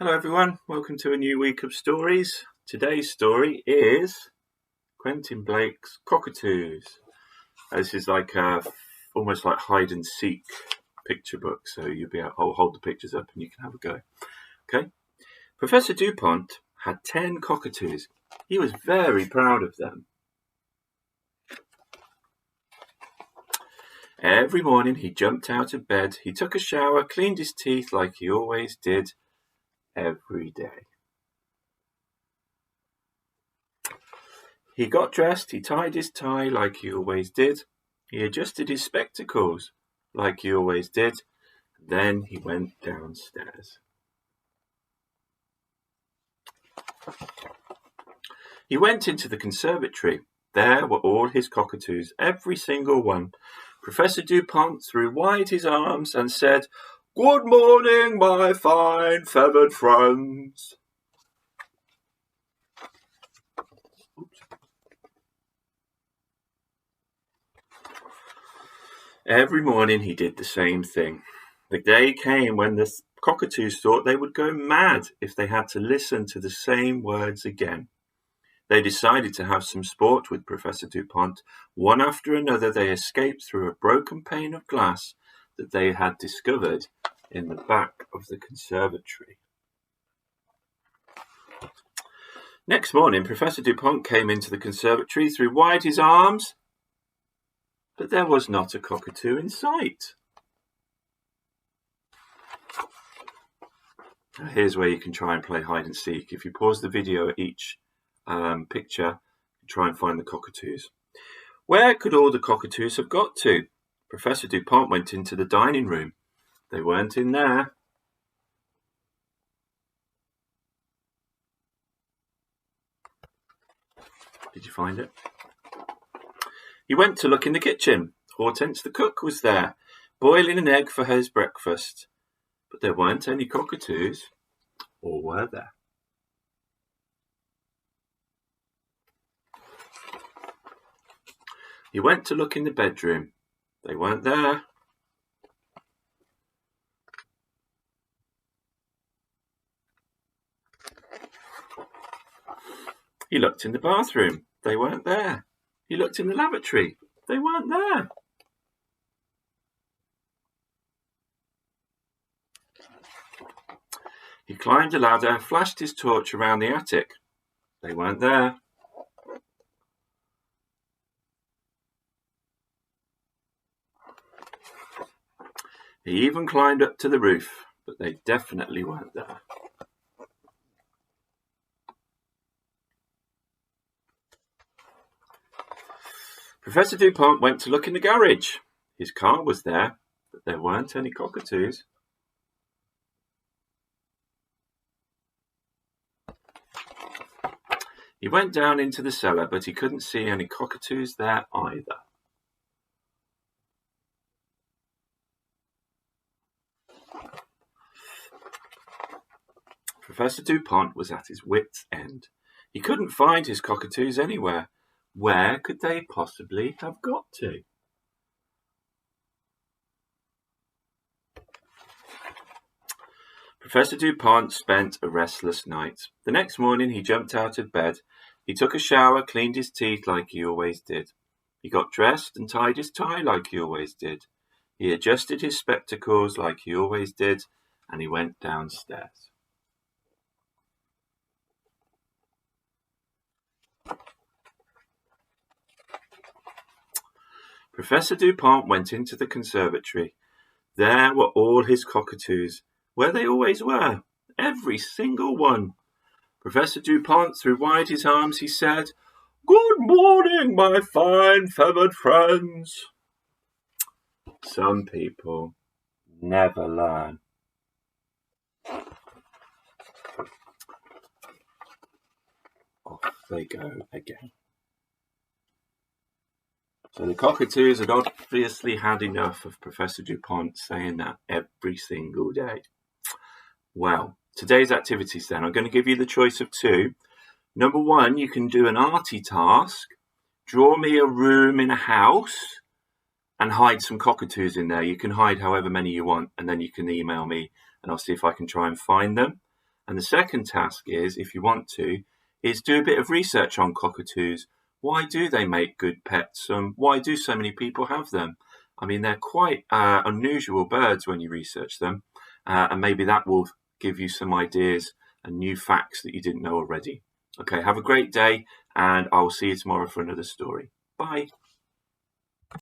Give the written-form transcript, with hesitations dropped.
Hello everyone, welcome to a new week of stories. Today's story is Quentin Blake's Cockatoos. This is like almost like hide and seek picture book, so you'll be able to hold the pictures up and you can have a go. Okay. Professor Dupont had 10 cockatoos. He was very proud of them. Every morning he jumped out of bed, he took a shower, cleaned his teeth like he always did every day. He got dressed, he tied his tie like he always did. He adjusted his spectacles like he always did. Then he went downstairs. He went into the conservatory. There were all his cockatoos, every single one. Professor Dupont threw wide his arms and said, "Good morning, my fine feathered friends." Every morning he did the same thing. The day came when the cockatoos thought they would go mad if they had to listen to the same words again. They decided to have some sport with Professor Dupont. One after another they escaped through a broken pane of glass that they had discovered in the back of the conservatory. Next morning, Professor Dupont came into the conservatory, threw wide his arms, but there was not a cockatoo in sight. Here's where you can try and play hide and seek. If you pause the video at each picture, try and find the cockatoos. Where could all the cockatoos have got to? Professor Dupont went into the dining room. They weren't in there. Did you find it? He went to look in the kitchen. Hortense the cook was there, boiling an egg for his breakfast. But there weren't any cockatoos, or were there? He went to look in the bedroom. They weren't there. He looked in the bathroom. They weren't there. He looked in the lavatory. They weren't there. He climbed a ladder, flashed his torch around the attic. They weren't there. He even climbed up to the roof, but they definitely weren't there. Professor Dupont went to look in the garage. His car was there, but there weren't any cockatoos. He went down into the cellar, but he couldn't see any cockatoos there either. Professor Dupont was at his wits' end. He couldn't find his cockatoos anywhere. Where could they possibly have got to? Professor Dupont spent a restless night. The next morning he jumped out of bed. He took a shower, cleaned his teeth like he always did. He got dressed and tied his tie like he always did. He adjusted his spectacles like he always did, and he went downstairs. Professor Dupont went into the conservatory. There were all his cockatoos, where they always were, every single one. Professor Dupont threw wide his arms. He said, "Good morning, my fine feathered friends." Some people never learn. Off they go again. So the cockatoos had obviously had enough of Professor Dupont saying that every single day. Well, today's activities then. I'm going to give you the choice of two. Number one, you can do an arty task. Draw me a room in a house and hide some cockatoos in there. You can hide however many you want, and then you can email me and I'll see if I can try and find them. And the second task is, if you want to, is do a bit of research on cockatoos. Why do they make good pets? Why do so many people have them? I mean, they're quite unusual birds when you research them, and maybe that will give you some ideas and new facts that you didn't know already. Okay, have a great day, and I will see you tomorrow for another story. Bye.